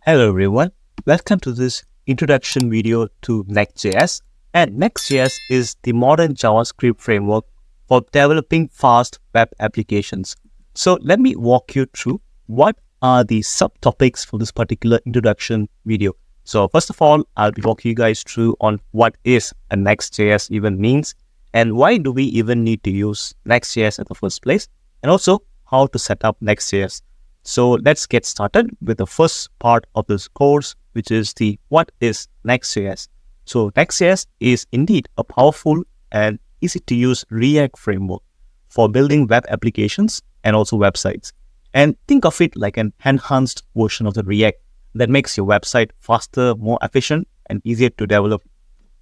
Hello everyone, welcome to this introduction video to Next.js. And Next.js is the modern JavaScript framework for developing fast web applications. So let me walk you through what are the subtopics for this particular introduction video. So first of all, I'll be walking you guys through on what is a Next.js even means and why do we even need to use Next.js in the first place, and also how to set up Next.js. So let's get started with the first part of this course, which is the what is Next.js. So Next.js is indeed a powerful and easy to use React framework for building web applications and also websites. And think of it like an enhanced version of the React that makes your website faster, more efficient, and easier to develop.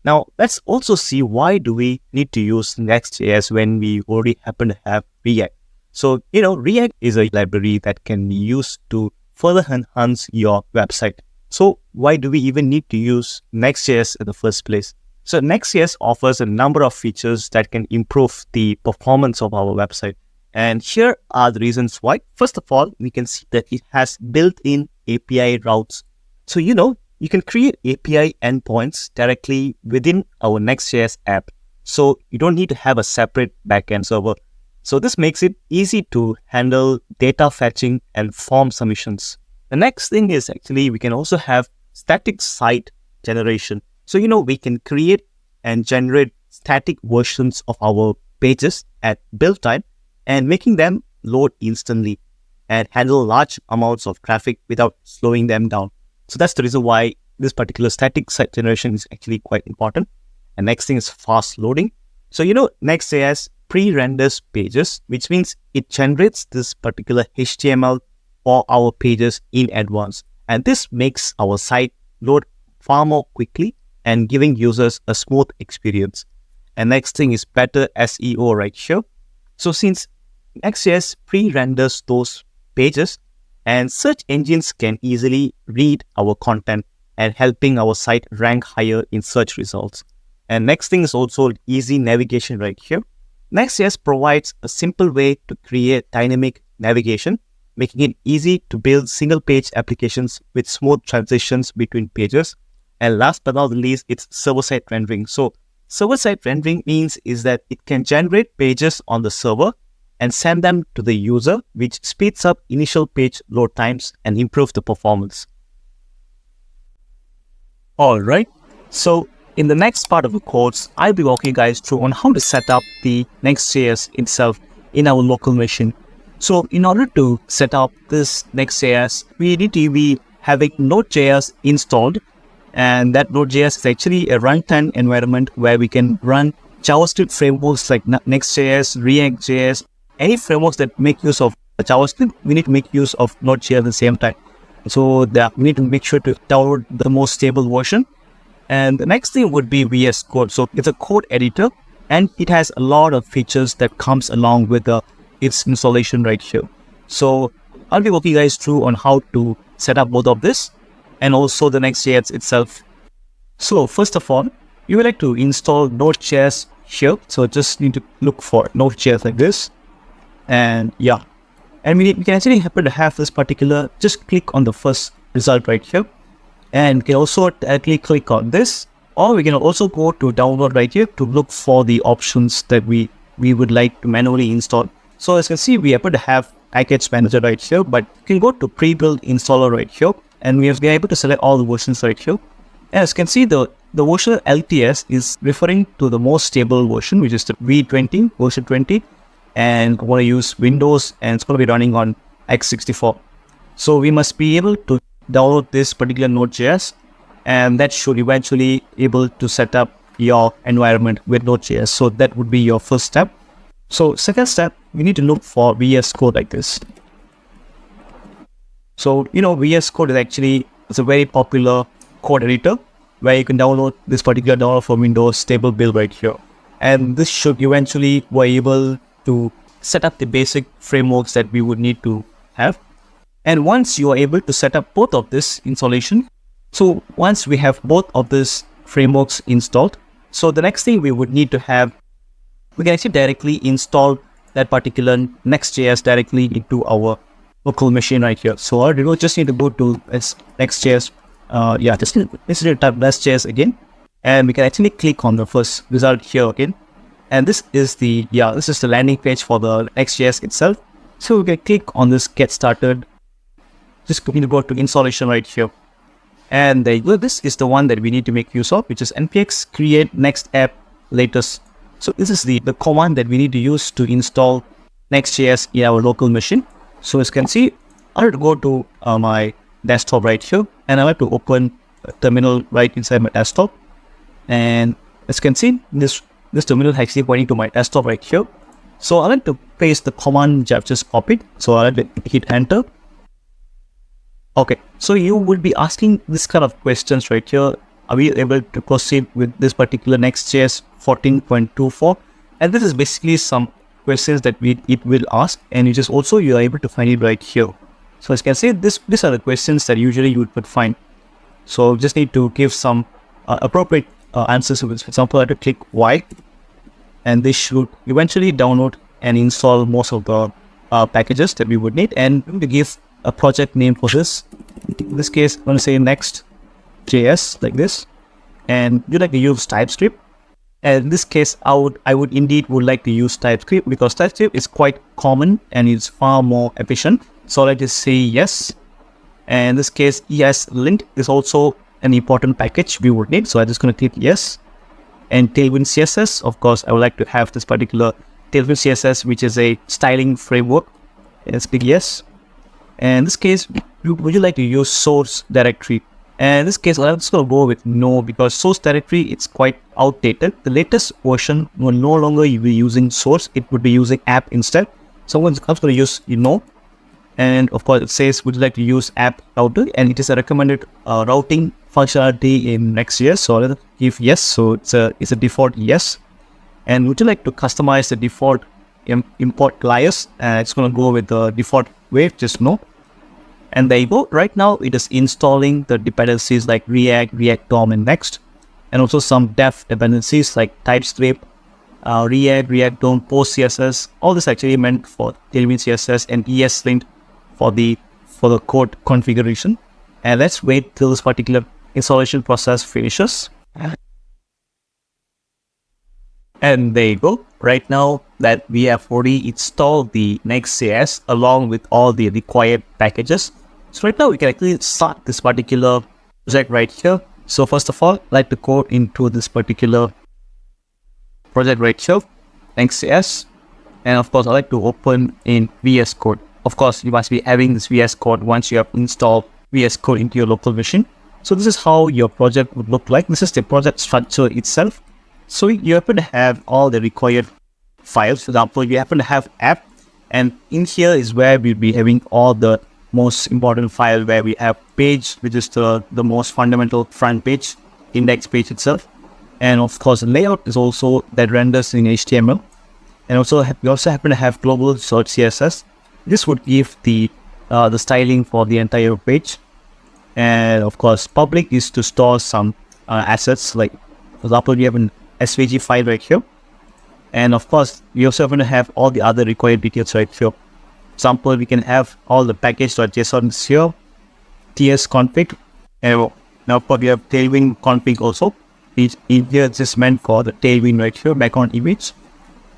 Now, let's also see why do we need to use Next.js when we already happen to have React. So, React is a library that can be used to further enhance your website. So, why do we even need to use Next.js in the first place? So, Next.js offers a number of features that can improve the performance of our website. And here are the reasons why. First of all, we can see that it has built-in API routes. So, you can create API endpoints directly within our Next.js app. So, you don't need to have a separate backend server. So this makes it easy to handle data fetching and form submissions. The next thing is actually we can also have static site generation. So, we can create and generate static versions of our pages at build time and making them load instantly and handle large amounts of traffic without slowing them down. So that's the reason why this particular static site generation is actually quite important. And next thing is fast loading. So, Next.js pre-renders pages, which means it generates this particular HTML for our pages in advance. And this makes our site load far more quickly and giving users a smooth experience. And next thing is better SEO right here. So since Next.js pre-renders those pages and search engines can easily read our content and helping our site rank higher in search results. And next thing is also easy navigation right here. Next.js provides a simple way to create dynamic navigation, making it easy to build single-page applications with smooth transitions between pages. And last but not least, it's server-side rendering. So server-side rendering means is that it can generate pages on the server and send them to the user, which speeds up initial page load times and improves the performance. All right. So in the next part of the course, I'll be walking you guys through on how to set up the Next.js itself in our local machine. So in order to set up this Next.js, we need to be having Node.js installed. And that Node.js is actually a runtime environment where we can run JavaScript frameworks like Next.js, React.js, any frameworks that make use of JavaScript, we need to make use of Node.js at the same time. So we need to make sure to download the most stable version. And the next thing would be VS Code. So it's a code editor and it has a lot of features that comes along with its installation right here. So I'll be walking you guys through on how to set up both of this and also the Next.js itself. So first of all, you would like to install Node.js here. So just need to look for Node.js like this. And yeah, and we can actually happen to have this particular, just click on the first result right here. And we can also directly click on this, or we can also go to download right here to look for the options that we would like to manually install. So as you can see, we happen to have package manager right here, but you can go to pre-build installer right here, and we are able to select all the versions right here. And as you can see, the version LTS is referring to the most stable version, which is the V20, version 20. And I want to use Windows, and it's going to be running on x64. So we must be able to download this particular Node.js, and that should eventually able to set up your environment with Node.js. So that would be your first step. So second step, we need to look for VS Code like this. So VS Code is actually a very popular code editor where you can download this particular download for Windows stable build right here. And this should eventually be able to set up the basic frameworks that we would need to have. And once you are able to set up both of this installation, so once we have both of these frameworks installed, so the next thing we would need to have, we can actually directly install that particular Next.js directly into our local machine right here. So all you just need to go to Next.js. Just need to type Next.js again, and we can actually click on the first result here again. And this is the landing page for the Next.js itself. So we can click on this get started. Just need to go to installation right here. And there you go. This is the one that we need to make use of, which is npx create next app latest. So this is the command that we need to use to install Next.js in our local machine. So as you can see, I have to go to my desktop right here, and I have to open a terminal right inside my desktop. And as you can see, this terminal is actually pointing to my desktop right here. So I like to paste the command which I've just copied. So I like to hit enter. Okay, so you would be asking this kind of questions right here. Are we able to proceed with this particular Next.js 14.24? And this is basically some questions that it will ask, and you are able to find it right here. So as you can see, these are the questions that usually you would find. So just need to give some appropriate answers. For example, I have to click Y, and this should eventually download and install most of the packages that we would need. And I'm going to give a project name for this. In this case, I'm going to say Next.js like this, and you'd like to use TypeScript. And in this case, I would indeed like to use TypeScript, because TypeScript is quite common and it's far more efficient. So I just say yes. And in this case, ESLint is also an important package we would need. So I'm just going to click yes. And Tailwind CSS, of course, I would like to have this particular Tailwind CSS, which is a styling framework. Let's click yes. And in this case, would you like to use source directory? And in this case, I'm just going to go with no, because source directory, it's quite outdated. The latest version will no longer be using source, it would be using app instead. So I'm going to use no. And of course, it says, would you like to use app router? And it is a recommended routing functionality in Next.js. So I'll give yes. So it's a default yes. And would you like to customize the default import layers? It's going to go with the default way, just no. And there you go. Right now, it is installing the dependencies like React, React DOM, and Next, and also some dev dependencies like TypeScript, React, React DOM, Post CSS. All this actually meant for Tailwind CSS and ESLint for the code configuration. And let's wait till this particular installation process finishes. And there you go. Right now that we have already installed the Next.js along with all the required packages. So right now we can actually start this particular project right here. So first of all, I'd like to go into this particular project right here, Next.js. And of course, I like to open in VS Code. Of course, you must be having this VS Code once you have installed VS Code into your local machine. So this is how your project would look like. This is the project structure itself. So you happen to have all the required files. For example, you happen to have app, and in here is where we'll be having all the most important file, where we have page, which is the most fundamental front page, index page itself. And of course, layout is also that renders in HTML. And also we also happen to have global search CSS. This would give the styling for the entire page. And of course, public is to store some assets, like for example, we have an SVG file right here. And of course, we also happen to have all the other required details right here. Example, we can have all the package.json here, tsconfig, and now we have tailwind config also. In here, it's just meant for the tailwind right here, background image.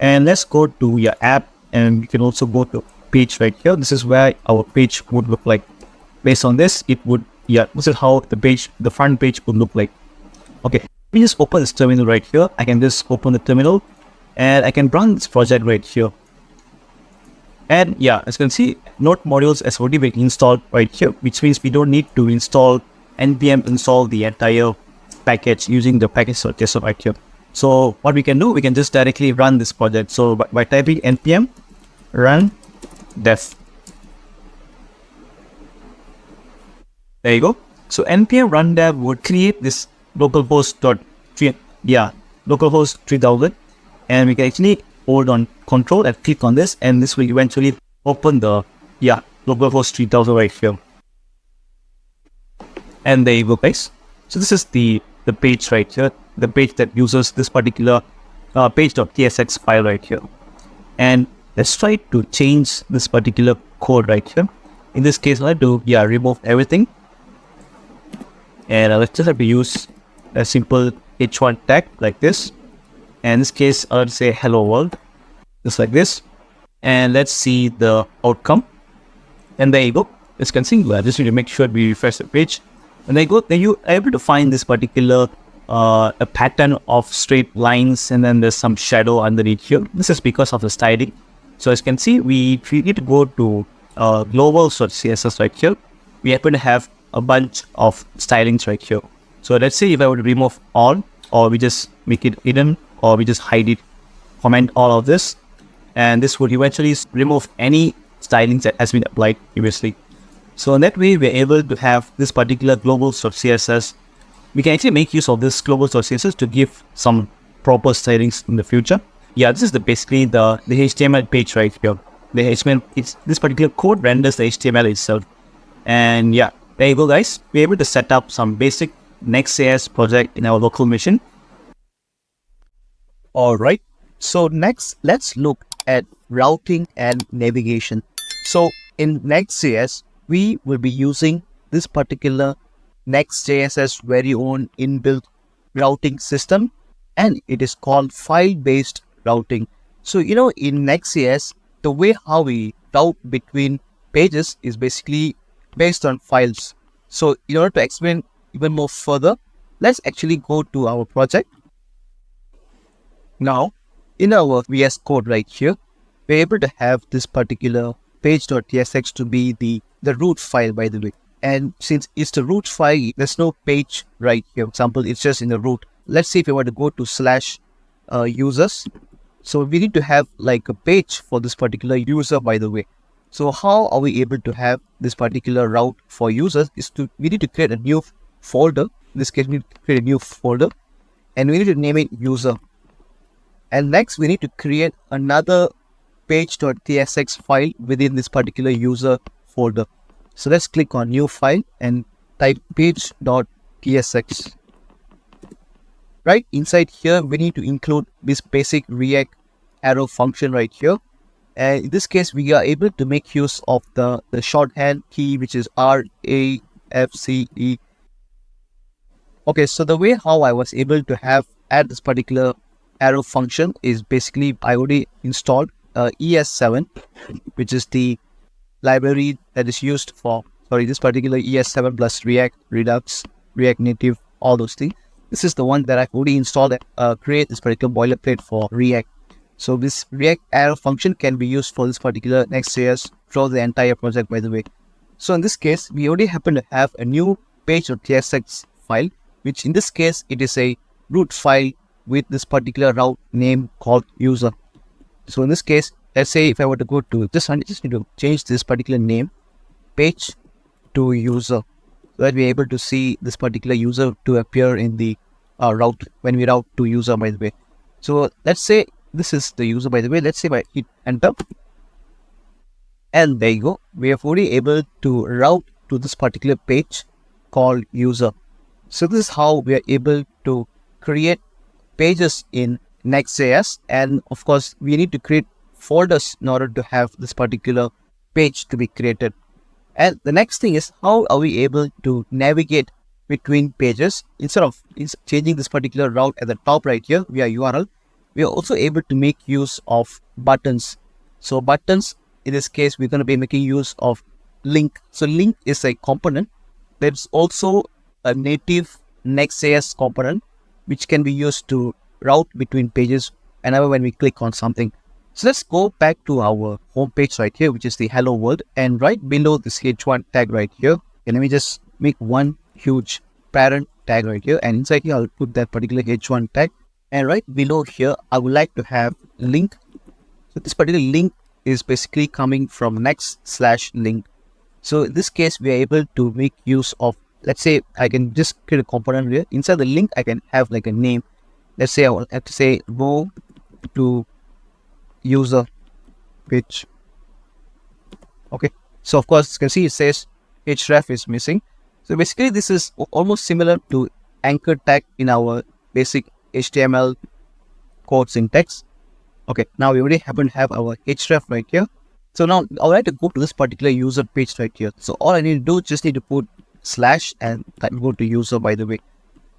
And let's go to your app, and we can also go to page right here. This is where our page would look like. Based on this, this is how the front page would look like. Okay, let me just open this terminal right here. I can just open the terminal, and I can run this project right here. And yeah, as you can see, Node modules has already been installed right here, which means we don't need to npm install the entire package using the package.json right here. So what we can do, we can just directly run this project. So by typing npm run dev. There you go. So npm run dev would create this localhost 3000, and we can actually hold on control and click on this, and this will eventually open the localhost 3000 right here. And there you go, guys. So this is the page right here, the page that uses this particular page.tsx file right here. And let's try to change this particular code right here. In this case, I'll do, remove everything. And let's just have to use a simple h1 tag like this. And in this case, I'll say hello world, just like this. And let's see the outcome. And there you go. As you can see, I just need to make sure we refresh the page. And there you go. Then you are able to find this particular a pattern of straight lines, and then there's some shadow underneath here. This is because of the styling. So as you can see, we need to go to global.css right here. We happen to have a bunch of stylings right here. So let's say if I were to remove all, or we just make it hidden, or we just hide it, comment all of this, and this would eventually remove any stylings that has been applied previously. So in that way, we're able to have this particular global.css. We can actually make use of this global.css to give some proper stylings in the future. Yeah, this is basically the HTML page right here. The HTML, this particular code renders the HTML itself. And yeah, there you go, guys. We're able to set up some basic Next.js project in our local machine. All right. So next, let's look at routing and navigation. So in Next.js, we will be using this particular Next.js's very own inbuilt routing system, and it is called file-based routing. So, in Next.js, the way how we route between pages is basically based on files. So in order to explain even more further, let's actually go to our project. Now, in our VS Code right here, we're able to have this particular page.tsx to be the root file, by the way. And since it's the root file, there's no page right here. For example, it's just in the root. Let's say if you want to go to /users. So we need to have like a page for this particular user, by the way. So how are we able to have this particular route for users is we need to create a new folder. In this case, we need to create a new folder, and we need to name it user. And next, we need to create another page.tsx file within this particular user folder. So let's click on new file and type page.tsx. Right inside here, we need to include this basic React arrow function right here. And in this case, we are able to make use of the shorthand key, which is RAFCE. Okay, so the way how I was able to add this particular arrow function is basically I already installed ES7, which is the library that is used for this particular ES7 plus React, Redux, React Native, all those things. This is the one that I've already installed and create this particular boilerplate for React. So this React arrow function can be used for this particular Next.js throughout the entire project, by the way. So in this case, we already happen to have a new page.tsx file, which in this case, it is a root file with this particular route name called user. So in this case, let's say if I were to go to this one, I just need to change this particular name, page to user, so that we're able to see this particular user to appear in the route when we route to user, by the way. So let's say this is the user, by the way. Let's say if I hit enter, and there you go. We are already able to route to this particular page called user. So this is how we are able to create pages in Next.js, and of course we need to create folders in order to have this particular page to be created. And the next thing is, how are we able to navigate between pages? Instead of changing this particular route at the top right here via URL, we are also able to make use of buttons. So buttons, in this case, we're going to be making use of link. So link is a component. There's also a native Next.js component, which can be used to route between pages whenever when we click on something. So let's go back to our home page right here, which is the hello world, and right below this h1 tag right here, and let me just make one huge parent tag right here, and inside here I'll put that particular h1 tag, and right below here I would like to have link. So this particular link is basically coming from next/link. So in this case, we are able to make use of, let's say I can just create a component here. Inside the link, I can have like a name. Let's say I will have to say go to user page. Okay, so of course you can see it says href is missing. So basically this is almost similar to anchor tag in our basic HTML code syntax. Okay, now we already happen to have our href right here. So now I would like to go to this particular user page right here. So all I need to do, just need to put slash and type go to user, by the way.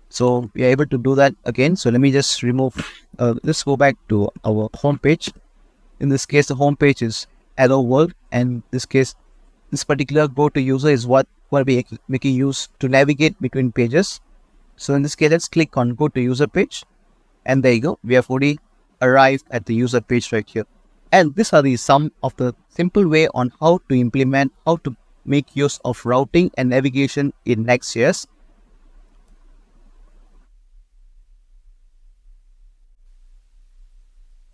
So we are able to do that again. So let me just remove, let's go back to our home page. In this case, the home page is hello world. And in this case, this particular go to user is what we making use to navigate between pages. So in this case, let's click on go to user page. And there you go. We have already arrived at the user page right here. And these are some of the simple way on how to implement, how to make use of routing and navigation in Next.js.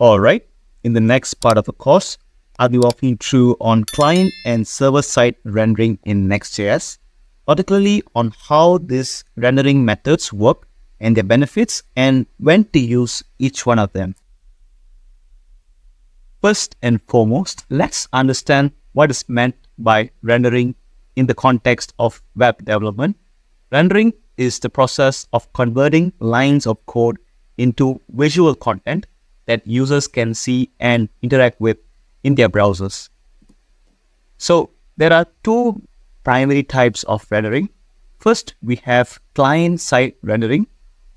Alright, in the next part of the course, I'll be walking through on client and server-side rendering in Next.js, particularly on how these rendering methods work and their benefits and when to use each one of them. First and foremost, let's understand what is meant by rendering in the context of web development. Rendering is the process of converting lines of code into visual content that users can see and interact with in their browsers. So there are two primary types of rendering. First, we have client-side rendering,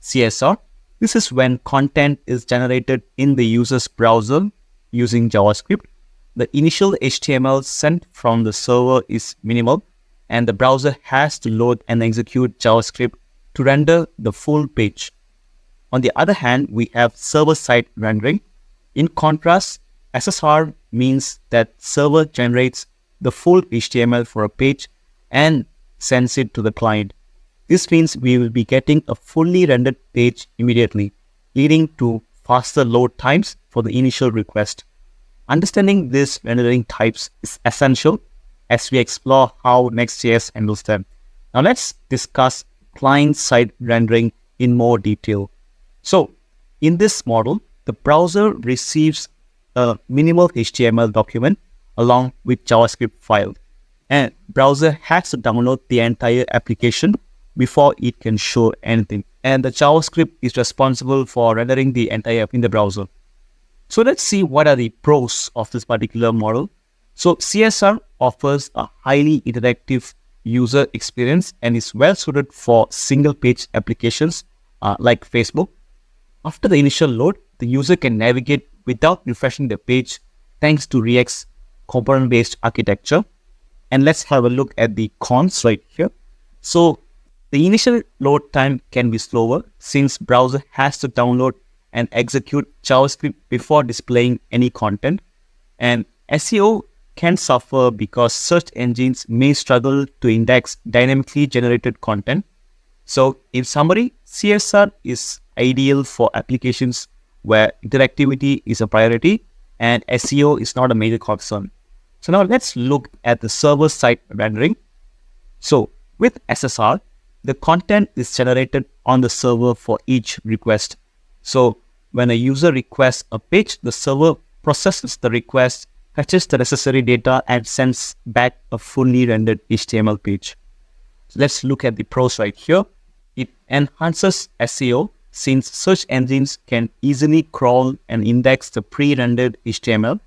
CSR. This is when content is generated in the user's browser using JavaScript. The initial HTML sent from the server is minimal, and the browser has to load and execute JavaScript to render the full page. On the other hand, we have server-side rendering. In contrast, SSR means that server generates the full HTML for a page and sends it to the client. This means we will be getting a fully rendered page immediately, leading to faster load times for the initial request. Understanding these rendering types is essential as we explore how Next.js handles them. Now let's discuss client-side rendering in more detail. So in this model, the browser receives a minimal HTML document along with JavaScript file, and browser has to download the entire application before it can show anything. And the JavaScript is responsible for rendering the entire app in the browser. So let's see what are the pros of this particular model. So CSR offers a highly interactive user experience and is well suited for single page applications like Facebook. After the initial load, the user can navigate without refreshing the page thanks to React's component-based architecture. And let's have a look at the cons right here. So the initial load time can be slower since browser has to download and execute JavaScript before displaying any content. And SEO can suffer because search engines may struggle to index dynamically generated content. So in summary, CSR is ideal for applications where interactivity is a priority and SEO is not a major concern. So now let's look at the server-side rendering. So with SSR, the content is generated on the server for each request. So when a user requests a page, the server processes the request, fetches the necessary data, and sends back a fully rendered HTML page. So let's look at the pros right here. It enhances SEO since search engines can easily crawl and index the pre-rendered HTML.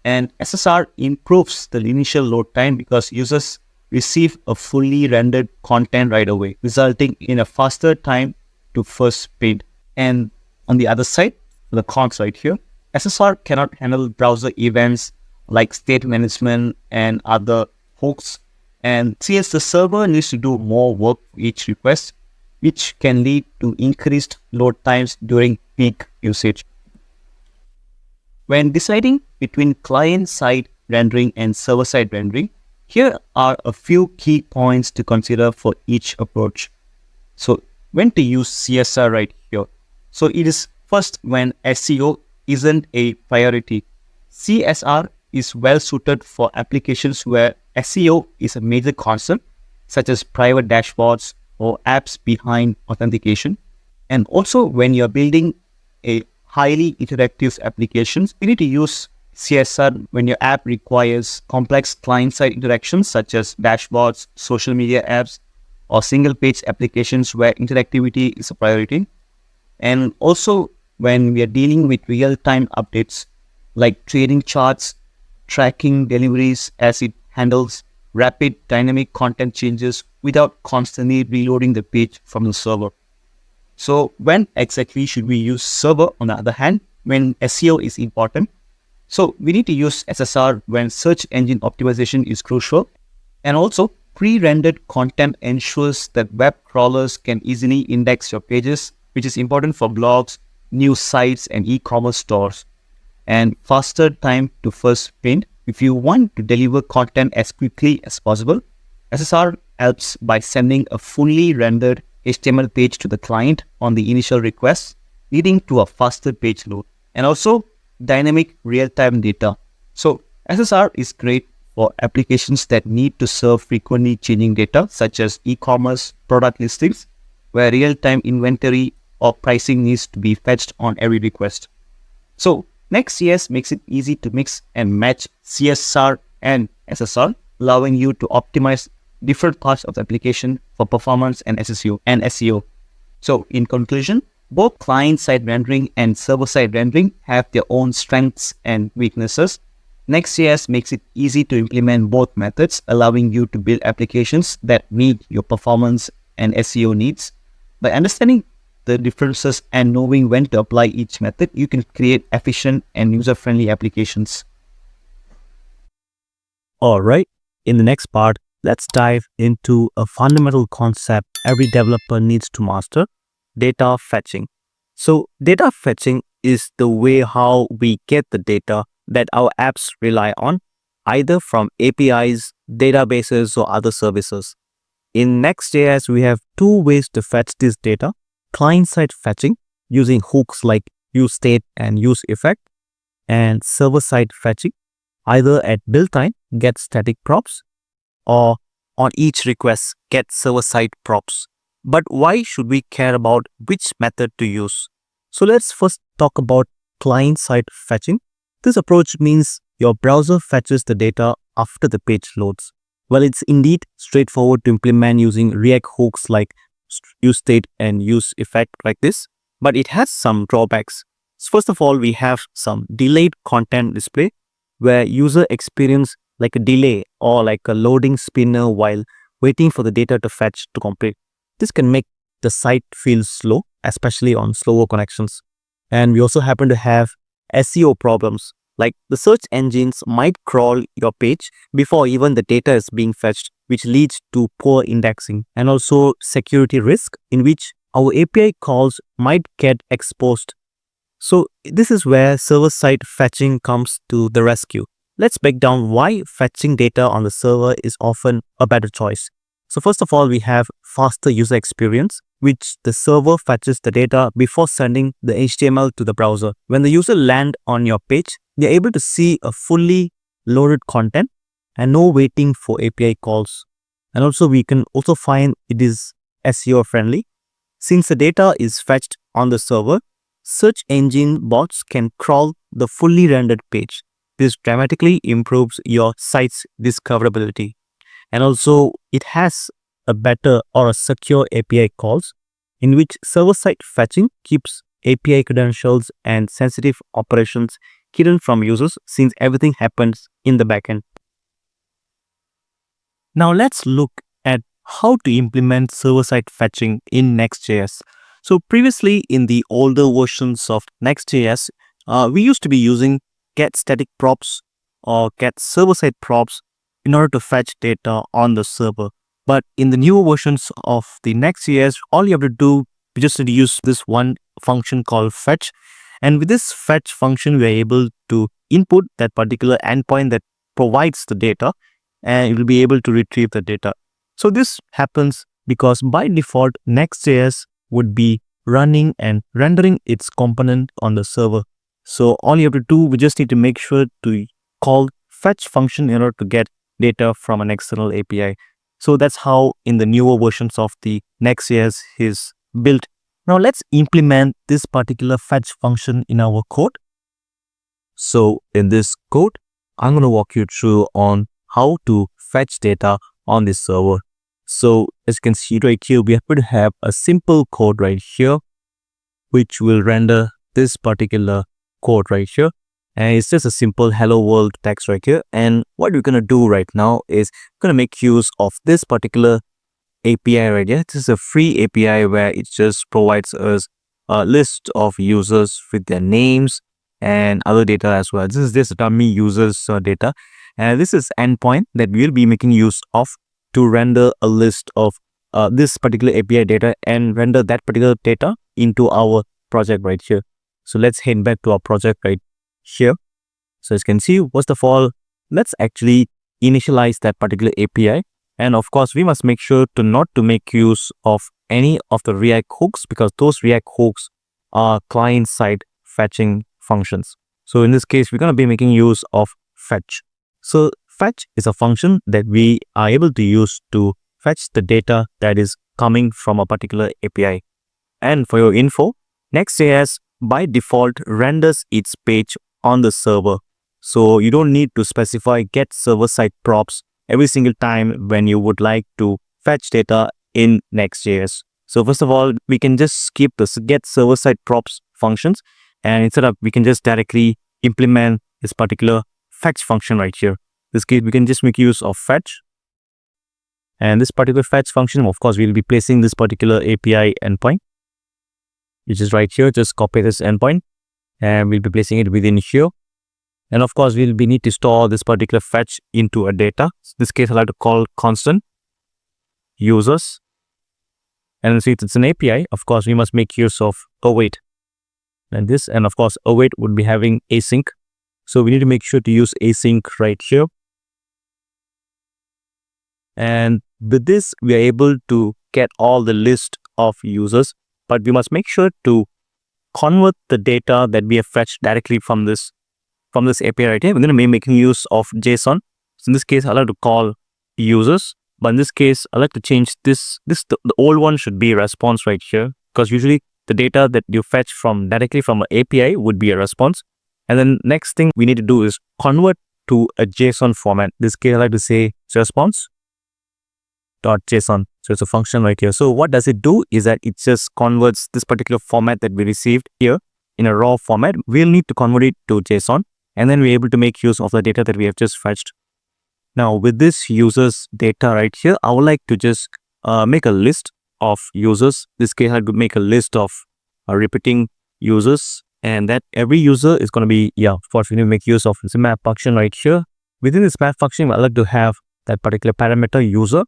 And SSR improves the initial load time because users receive a fully rendered content right away, resulting in a faster time to first page. And on the other side, the cons right here, SSR cannot handle browser events like state management and other hooks. And since the server needs to do more work for each request, which can lead to increased load times during peak usage. When deciding between client-side rendering and server-side rendering, here are a few key points to consider for each approach. So when to use CSR right here. So it is first when SEO isn't a priority. CSR is well suited for applications where SEO is a major concern, such as private dashboards or apps behind authentication. And also when you're building a highly interactive applications, you need to use CSR when your app requires complex client-side interactions such as dashboards, social media apps, or single-page applications where interactivity is a priority. And also when we are dealing with real-time updates like trading charts tracking deliveries as it handles rapid dynamic content changes without constantly reloading the page from the server. So when exactly should we use server on the other hand when SEO is important? So we need to use SSR when search engine optimization is crucial, and also pre-rendered content ensures that web crawlers can easily index your pages, which is important for blogs, news sites, and e-commerce stores. And faster time to first print. If you want to deliver content as quickly as possible, SSR helps by sending a fully rendered HTML page to the client on the initial request, leading to a faster page load. And also dynamic real-time data. So SSR is great for applications that need to serve frequently changing data, such as e-commerce product listings, where real-time inventory or pricing needs to be fetched on every request. So Next.js makes it easy to mix and match CSR and SSR, allowing you to optimize different parts of the application for performance and SEO. So in conclusion, both client-side rendering and server-side rendering have their own strengths and weaknesses. Next.js makes it easy to implement both methods, allowing you to build applications that meet your performance and SEO needs. By understanding the differences and knowing when to apply each method, you can create efficient and user-friendly applications. Alright, in the next part, let's dive into a fundamental concept every developer needs to master: data fetching. So data fetching is the way how we get the data that our apps rely on, either from APIs, databases, or other services. In Next.js, we have two ways to fetch this data: client-side fetching using hooks like useState and useEffect, and server-side fetching either at build time get static props or on each request get server-side props. But why should we care about which method to use? So let's first talk about client-side fetching. This approach means your browser fetches the data after the page loads. Well, it's indeed straightforward to implement using React hooks like useState and useEffect like this, but it has some drawbacks. So first of all, we have some delayed content display where user experience like a delay or like a loading spinner while waiting for the data to fetch to complete. This can make the site feel slow, especially on slower connections. And we also happen to have SEO problems, like the search engines might crawl your page before even the data is being fetched, which leads to poor indexing, and also security risk in which our API calls might get exposed. So this is where server-side fetching comes to the rescue. Let's break down why fetching data on the server is often a better choice. So first of all, we have faster user experience, which the server fetches the data before sending the HTML to the browser. When the user lands on your page, they're able to see a fully loaded content and no waiting for API calls. And also we can also find it is SEO friendly. Since the data is fetched on the server, search engine bots can crawl the fully rendered page. This dramatically improves your site's discoverability. And also it has a better or a secure API calls in which server-side fetching keeps API credentials and sensitive operations hidden from users since everything happens in the backend. Now let's look at how to implement server-side fetching in Next.js. So previously in the older versions of Next.js, we used to be using get static props or get server-side props in order to fetch data on the server. But in the newer versions of the Next.js, all you have to do, you just need to use this one function called fetch. And with this fetch function, we are able to input that particular endpoint that provides the data, and it will be able to retrieve the data. So this happens because by default, Next.js would be running and rendering its component on the server. So all you have to do, we just need to make sure to call fetch function in order to get data from an external API. So that's how in the newer versions of the Next.js is built. Now let's implement this particular fetch function in our code. So in this code, I'm going to walk you through on how to fetch data on this server. So as you can see right here, we happen to have a simple code right here, which will render this particular code right here. And it's just a simple hello world text right here. And what we're going to do right now is going to make use of this particular API right here. This is a free API where it just provides us a list of users with their names and other data as well. This is this dummy users data, and this is endpoint that we'll be making use of to render a list of this particular API data and render that particular data into our project right here. So let's head back to our project right here. So as you can see, first of all, let's actually initialize that particular API. And of course, we must make sure to not to make use of any of the React hooks, because those React hooks are client-side fetching functions. So in this case, we're going to be making use of fetch. So fetch is a function that we are able to use to fetch the data that is coming from a particular API. And for your info, Next.js by default renders its page on the server. So you don't need to specify get server-side props every single time when you would like to fetch data in Next.js. So first of all, we can just skip the get server-side props functions, and instead of we can just directly implement this particular fetch function right here. In this case, we can just make use of fetch. And this particular fetch function, of course, we'll be placing this particular API endpoint, which is right here. Just copy this endpoint and we'll be placing it within here. And of course, we'll be need to store this particular fetch into a data. In this case, I like to call constant users. And since it's an API, of course, we must make use of await. And this, and of course, await would be having async. So we need to make sure to use async right here. And with this, we are able to get all the list of users, but we must make sure to convert the data that we have fetched directly from this API right here. We're going to be making use of JSON. So in this case, I like to call users, but in this case, I like to change this. The old one should be response right here, because usually the data that you fetch from directly from an API would be a response. And then next thing we need to do is convert to a JSON format. In this case, I like to say response.json. So it's a function right here. So what does it do is that it just converts this particular format that we received here in a raw format. We'll need to convert it to JSON, and then we're able to make use of the data that we have just fetched. Now with this users data right here, I would like to just make a list of users. In this case, I could make a list of repeating users, and that every user is going to be, of course, we need to make use of this map function right here. Within this map function, I like to have that particular parameter user.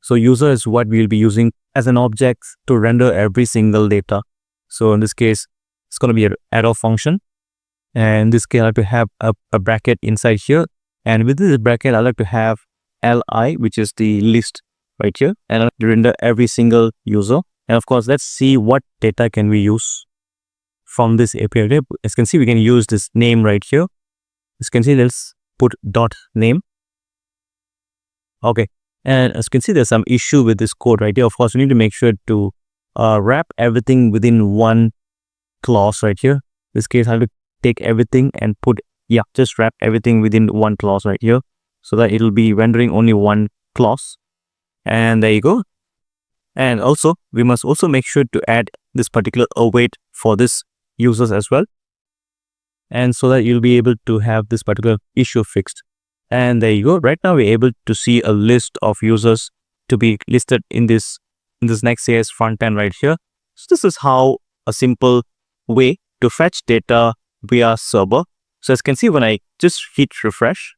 So user is what we'll be using as an object to render every single data. So in this case, it's going to be an arrow function. And in this case, I like to have a bracket inside here. And within this bracket, I like to have li, which is the list right here. And I like to render every single user. And of course, let's see what data can we use from this API. As you can see, we can use this name right here. As you can see, let's put dot name. Okay. And as you can see, there's some issue with this code right here. Of course, we need to make sure to wrap everything within one clause right here. In this case, I have to take everything and just wrap everything within one clause right here, so that it'll be rendering only one clause. And there you go. And also, we must also make sure to add this particular await for this users as well. And so that you'll be able to have this particular issue fixed. And there you go. Right now, we're able to see a list of users to be listed in this Next.js front end right here. So this is how a simple way to fetch data via server. So as you can see, when I just hit refresh,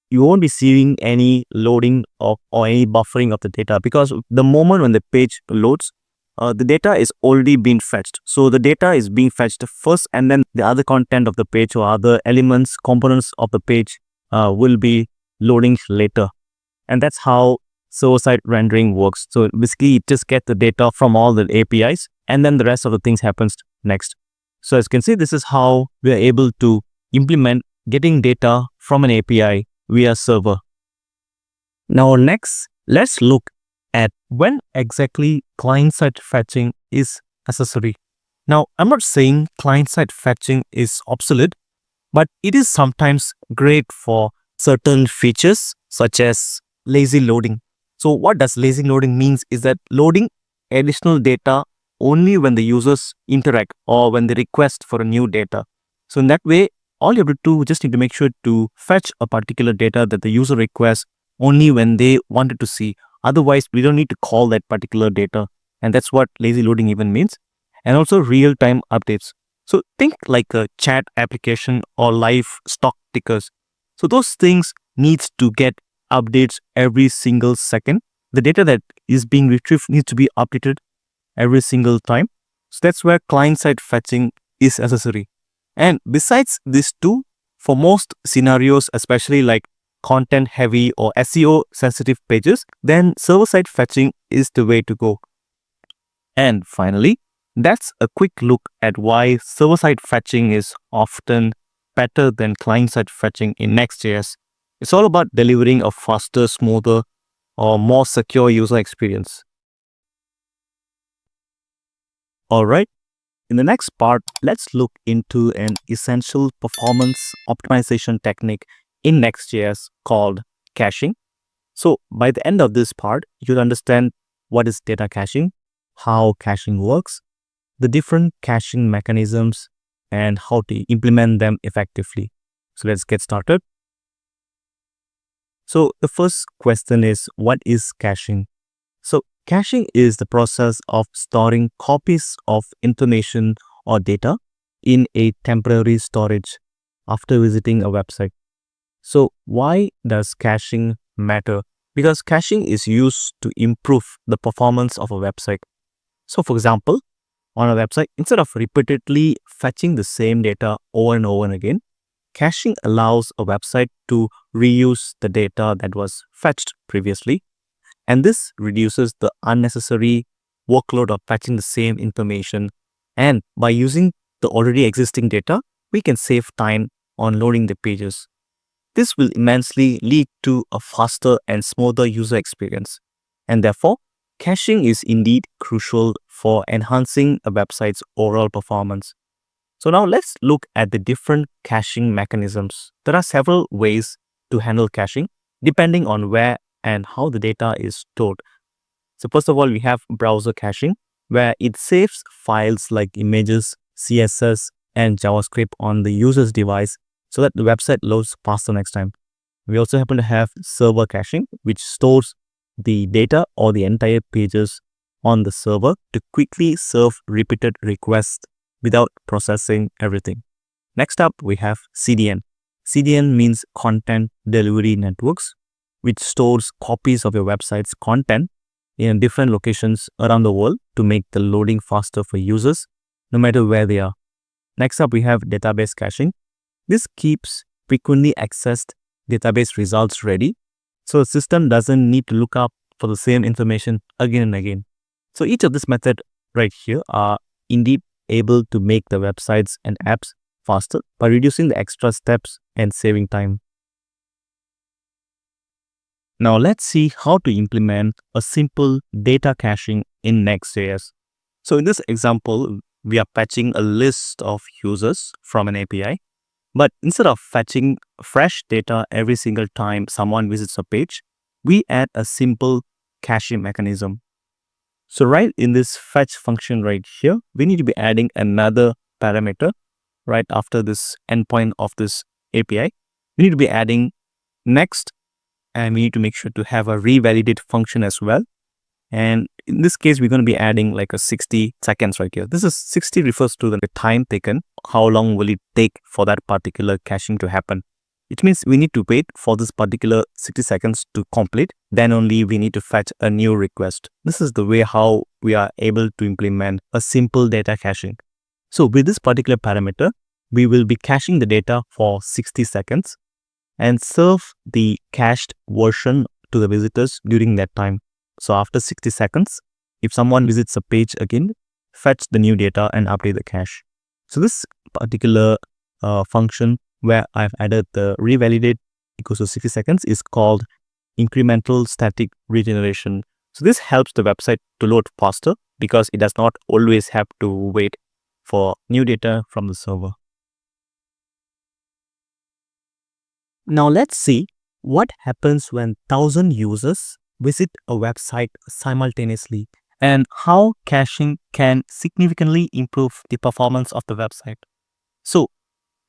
you won't be seeing any loading or any buffering of the data, because the moment when the page loads, the data is already being fetched. So the data is being fetched first, and then the other content of the page or other elements, components of the page will be loading later. And that's how server-side rendering works. So basically, it just gets the data from all the APIs, and then the rest of the things happens next. So as you can see, this is how we are able to implement getting data from an API via server. Now next, let's look at when exactly client-side fetching is necessary. Now, I'm not saying client-side fetching is obsolete, but it is sometimes great for certain features such as lazy loading. So what does lazy loading means is that loading additional data only when the users interact or when they request for a new data. So in that way, all you have to do, just need to make sure to fetch a particular data that the user requests only when they wanted to see. Otherwise, we don't need to call that particular data. And that's what lazy loading even means. And also real-time updates. So think like a chat application or live stock tickers. So those things needs to get updates every single second. The data that is being retrieved needs to be updated every single time. So that's where client-side fetching is necessary. And besides these two, for most scenarios, especially like content heavy or SEO sensitive pages, then server-side fetching is the way to go. And finally, that's a quick look at why server-side fetching is often better than client-side fetching in Next.js. It's all about delivering a faster, smoother, or more secure user experience. All right. In the next part, let's look into an essential performance optimization technique in Next.js called caching. So by the end of this part, you'll understand what is data caching, how caching works, the different caching mechanisms, and how to implement them effectively. So let's get started. So the first question is, what is caching? So caching is the process of storing copies of information or data in a temporary storage after visiting a website. So why does caching matter? Because caching is used to improve the performance of a website. So for example, on a website, instead of repeatedly fetching the same data over and over again, caching allows a website to reuse the data that was fetched previously, and this reduces the unnecessary workload of fetching the same information. And by using the already existing data, we can save time on loading the pages. This will immensely lead to a faster and smoother user experience. And therefore, caching is indeed crucial for enhancing a website's overall performance. So now let's look at the different caching mechanisms. There are several ways to handle caching depending on where and how the data is stored. So first of all, we have browser caching, where it saves files like images, CSS, and JavaScript on the user's device so that the website loads faster next time. We also happen to have server caching, which stores the data or the entire pages on the server to quickly serve repeated requests without processing everything. Next up, we have CDN. CDN means Content Delivery Networks, which stores copies of your website's content in different locations around the world to make the loading faster for users, no matter where they are. Next up, we have database caching. This keeps frequently accessed database results ready, so the system doesn't need to look up for the same information again and again. So each of this method right here are indeed able to make the websites and apps faster by reducing the extra steps and saving time. Now let's see how to implement a simple data caching in Next.js. So in this example, we are fetching a list of users from an API, but instead of fetching fresh data every single time someone visits a page, we add a simple caching mechanism. So right in this fetch function right here, we need to be adding another parameter right after this endpoint of this API. We need to be adding next, and we need to make sure to have a revalidate function as well. And in this case, we're going to be adding like a 60 seconds right here. This is 60 refers to the time taken. How long will it take for that particular caching to happen? It means we need to wait for this particular 60 seconds to complete. Then only we need to fetch a new request. This is the way how we are able to implement a simple data caching. So with this particular parameter, we will be caching the data for 60 seconds and serve the cached version to the visitors during that time. So after 60 seconds, if someone visits a page again, fetch the new data and update the cache. So this particular function where I've added the revalidate equals to 60 seconds is called incremental static regeneration. So this helps the website to load faster because it does not always have to wait for new data from the server. Now let's see what happens when 1,000 users visit a website simultaneously and how caching can significantly improve the performance of the website. So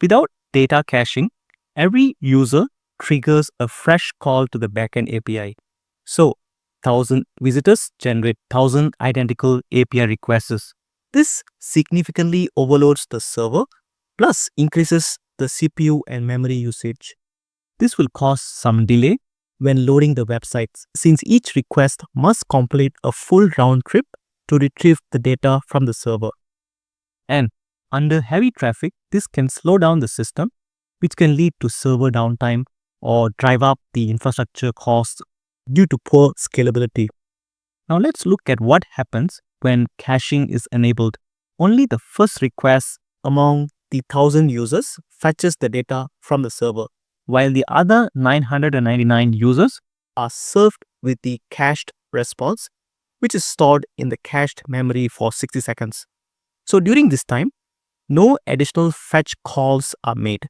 Without data caching, every user triggers a fresh call to the backend API. So, 1,000 visitors generate 1,000 identical API requests. This significantly overloads the server, plus increases the CPU and memory usage. This will cause some delay when loading the websites, since each request must complete a full round trip to retrieve the data from the server. And under heavy traffic, this can slow down the system, which can lead to server downtime or drive up the infrastructure costs due to poor scalability. Now let's look at what happens when caching is enabled. Only the first request among the 1,000 users fetches the data from the server, while the other 999 users are served with the cached response, which is stored in the cached memory for 60 seconds. So during this time, no additional fetch calls are made.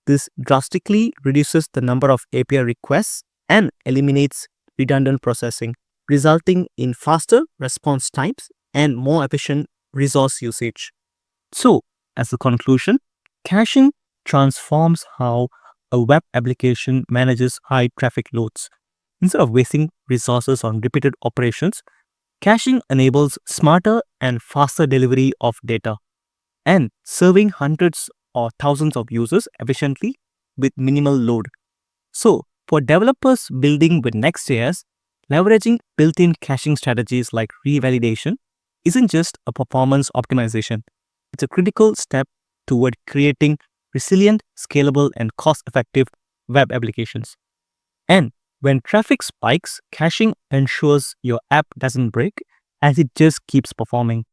This drastically reduces the number of API requests and eliminates redundant processing, resulting in faster response times and more efficient resource usage. So, as a conclusion, caching transforms how a web application manages high traffic loads. Instead of wasting resources on repeated operations, caching enables smarter and faster delivery of data and serving hundreds or thousands of users efficiently with minimal load. So, for developers building with Next.js, leveraging built-in caching strategies like revalidation isn't just a performance optimization. It's a critical step toward creating resilient, scalable, and cost-effective web applications. And when traffic spikes, caching ensures your app doesn't break as it just keeps performing.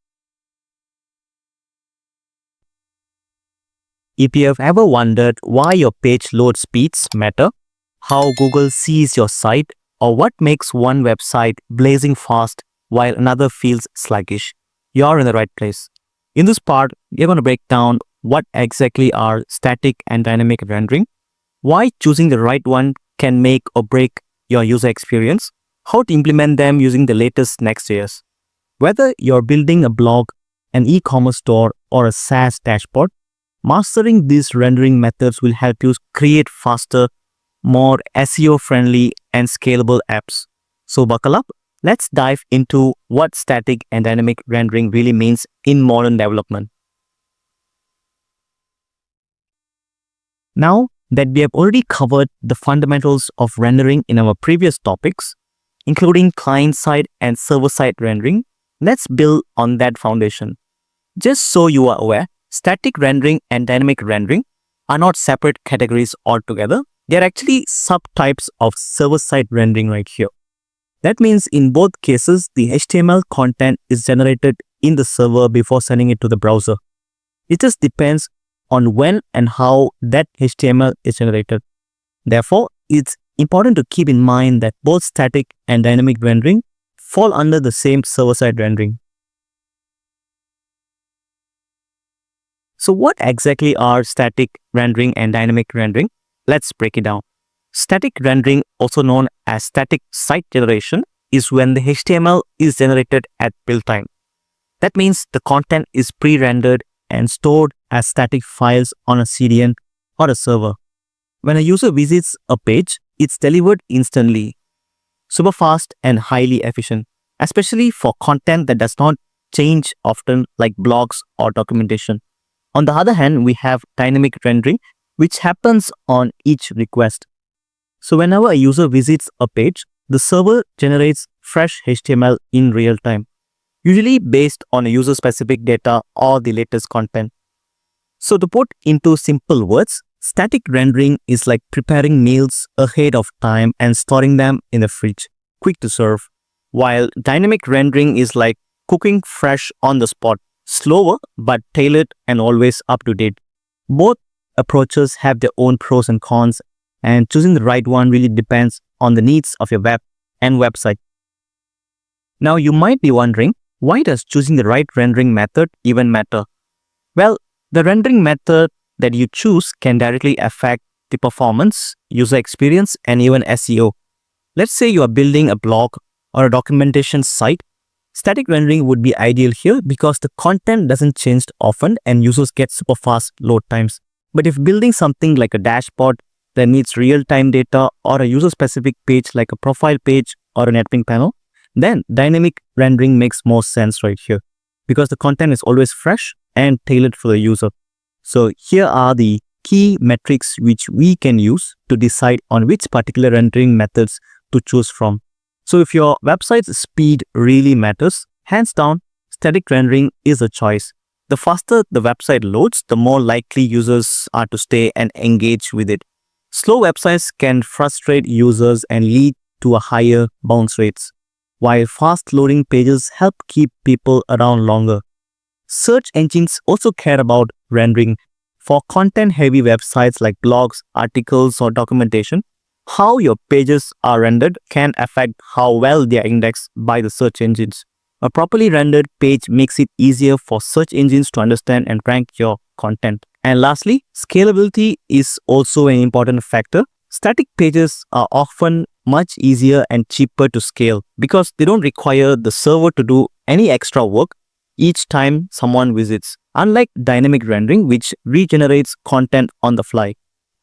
If you have ever wondered why your page load speeds matter, how Google sees your site, or what makes one website blazing fast while another feels sluggish, you're in the right place. In this part, we're going to break down what exactly are static and dynamic rendering, why choosing the right one can make or break your user experience, how to implement them using the latest Next.js. Whether you're building a blog, an e-commerce store, or a SaaS dashboard, mastering these rendering methods will help you create faster, more SEO-friendly and scalable apps. So buckle up. Let's dive into what static and dynamic rendering really means in modern development. Now that we have already covered the fundamentals of rendering in our previous topics, including client-side and server-side rendering, let's build on that foundation. Just so you are aware, static rendering and dynamic rendering are not separate categories altogether. They are actually subtypes of server-side rendering right here. That means in both cases, the HTML content is generated in the server before sending it to the browser. It just depends on when and how that HTML is generated. Therefore, it's important to keep in mind that both static and dynamic rendering fall under the same server-side rendering. So what exactly are static rendering and dynamic rendering? Let's break it down. Static rendering, also known as static site generation, is when the HTML is generated at build time. That means the content is pre-rendered and stored as static files on a CDN or a server. When a user visits a page, it's delivered instantly, super fast and highly efficient, especially for content that does not change often like blogs or documentation. On the other hand, we have dynamic rendering, which happens on each request. So whenever a user visits a page, the server generates fresh HTML in real time, usually based on a user-specific data or the latest content. So to put into simple words, static rendering is like preparing meals ahead of time and storing them in the fridge, quick to serve, while dynamic rendering is like cooking fresh on the spot, slower but tailored and always up to date. Both approaches have their own pros and cons, and choosing the right one really depends on the needs of your web and website. Now you might be wondering, why does choosing the right rendering method even matter? Well, the rendering method that you choose can directly affect the performance, user experience, and even SEO. Let's say you are building a blog or a documentation site. Static rendering would be ideal here because the content doesn't change often and users get super fast load times. But if building something like a dashboard that needs real-time data or a user-specific page like a profile page or an admin panel, then dynamic rendering makes more sense right here because the content is always fresh and tailored for the user. So here are the key metrics which we can use to decide on which particular rendering methods to choose from. So if your website's speed really matters, hands down, static rendering is a choice. The faster the website loads, the more likely users are to stay and engage with it. Slow websites can frustrate users and lead to a higher bounce rates, while fast loading pages help keep people around longer. Search engines also care about rendering. For content-heavy websites like blogs, articles, or documentation, how your pages are rendered can affect how well they are indexed by the search engines. A properly rendered page makes it easier for search engines to understand and rank your content. And lastly, scalability is also an important factor. Static pages are often much easier and cheaper to scale because they don't require the server to do any extra work each time someone visits, unlike dynamic rendering, which regenerates content on the fly.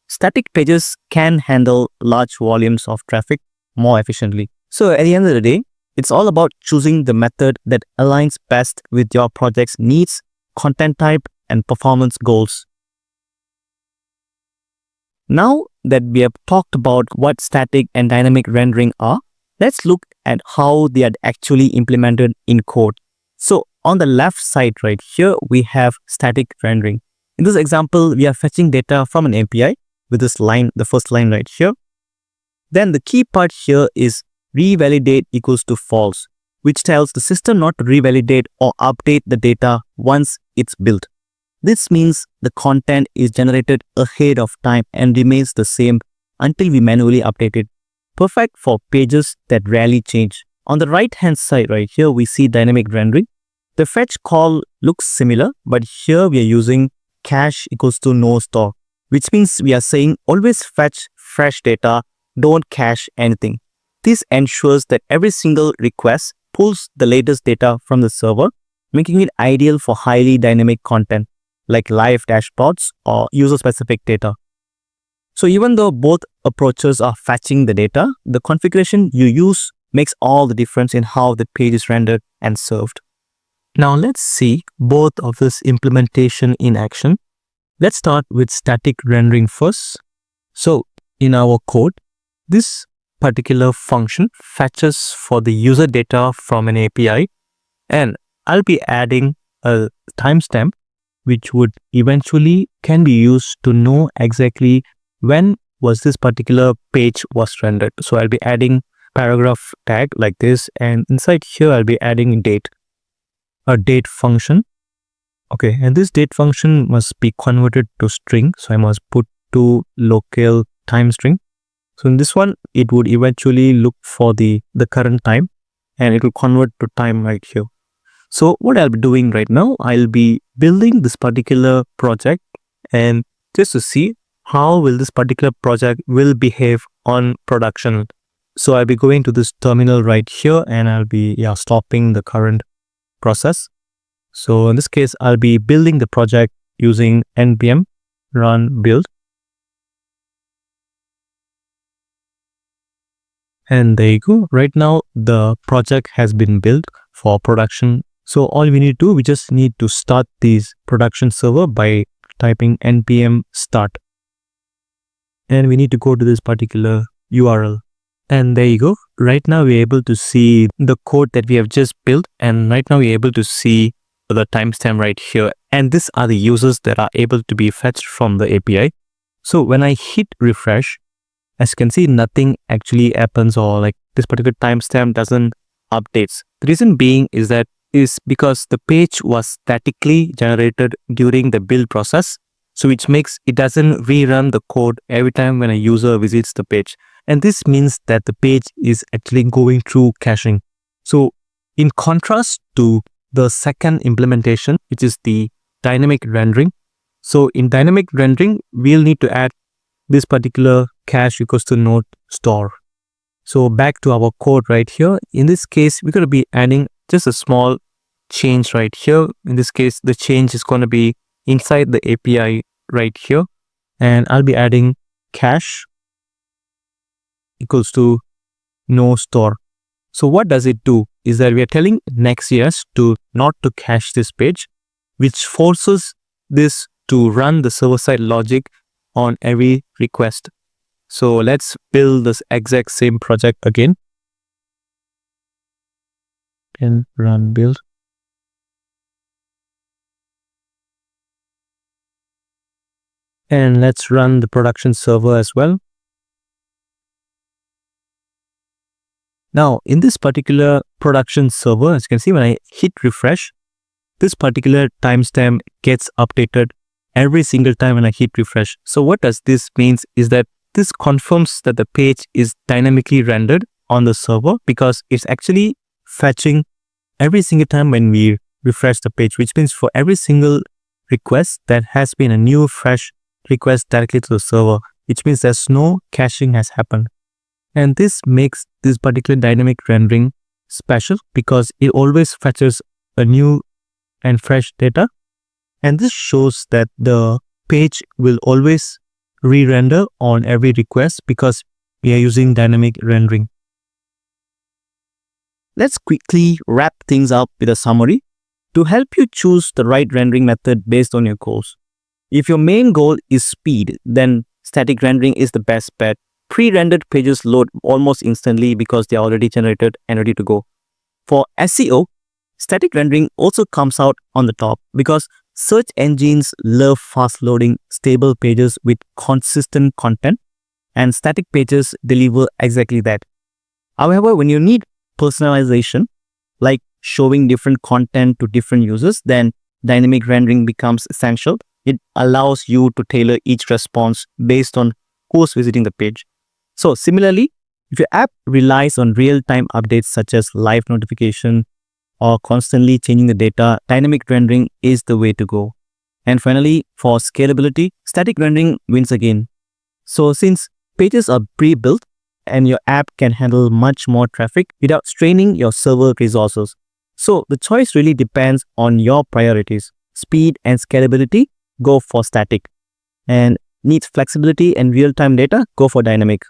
Static pages can handle large volumes of traffic more efficiently. So at the end of the day, it's all about choosing the method that aligns best with your project's needs, content type, and performance goals. Now that we have talked about what static and dynamic rendering are, let's look at how they are actually implemented in code. So on the left side right here, we have static rendering. In this example, we are fetching data from an API with this line, the first line right here. Then the key part here is revalidate equals to false, which tells the system not to revalidate or update the data once it's built. This means the content is generated ahead of time and remains the same until we manually update it. Perfect for pages that rarely change. On the right hand side right here, we see dynamic rendering. The fetch call looks similar, but here we are using cache equals to no store, which means we are saying always fetch fresh data, don't cache anything. This ensures that every single request pulls the latest data from the server, making it ideal for highly dynamic content like live dashboards or user-specific data. So even though both approaches are fetching the data, the configuration you use makes all the difference in how the page is rendered and served. Now let's see both of this implementation in action. Let's start with static rendering first. So in our code, this particular function fetches for the user data from an API, and I'll be adding a timestamp which would eventually can be used to know exactly when was this particular page was rendered. So I'll be adding paragraph tag like this, and inside here I'll be adding a date function. Okay, and this date function must be converted to string, so I must put to local time string. So in this one, it would eventually look for the current time, and it will convert to time right here. So what I'll be doing right now, I'll be building this particular project, and just to see how will this particular project will behave on production. So I'll be going to this terminal right here, and I'll be stopping the current process. So in this case, I'll be building the project using npm run build. And there you go. Right now, the project has been built for production. So all we need to do, we just need to start this production server by typing npm start. And we need to go to this particular URL. And there you go. Right now, we're able to see the code that we have just built. And right now, we're able to see the timestamp right here. And these are the users that are able to be fetched from the API. So when I hit refresh, as you can see, nothing actually happens, or like this particular timestamp doesn't updates. The reason being is because the page was statically generated during the build process. So which makes it doesn't rerun the code every time when a user visits the page. And this means that the page is actually going through caching. So in contrast to the second implementation, which is the dynamic rendering. So in dynamic rendering, we'll need to add this particular cache equals to node store. So back to our code right here. In this case, we're going to be adding just a small change right here. In this case, the change is going to be inside the API right here. and I'll be adding cache equals to no store. So what does it do is that we are telling Next.js to not to cache this page, which forces this to run the server-side logic on every request. So let's build this exact same project again and run build. And let's run the production server as well. Now, in this particular production server, as you can see, when I hit refresh, this particular timestamp gets updated every single time when I hit refresh. So what does this means is that this confirms that the page is dynamically rendered on the server, because it's actually fetching every single time when we refresh the page, which means for every single request that has been a new fresh request directly to the server, which means there's no caching has happened. And this makes this particular dynamic rendering special because it always fetches a new and fresh data. And this shows that the page will always re-render on every request because we are using dynamic rendering. Let's quickly wrap things up with a summary to help you choose the right rendering method based on your goals. If your main goal is speed, then static rendering is the best bet. Pre-rendered pages load almost instantly because they are already generated and ready to go. For SEO, static rendering also comes out on the top because search engines love fast-loading, stable pages with consistent content, and static pages deliver exactly that. However, when you need personalization, like showing different content to different users, then dynamic rendering becomes essential. It allows you to tailor each response based on who's visiting the page. So similarly, if your app relies on real-time updates such as live notification or constantly changing the data, dynamic rendering is the way to go. And finally, for scalability, static rendering wins again. So since pages are pre-built and your app can handle much more traffic without straining your server resources. So the choice really depends on your priorities. Speed and scalability, go for static. And needs flexibility and real-time data, go for dynamic.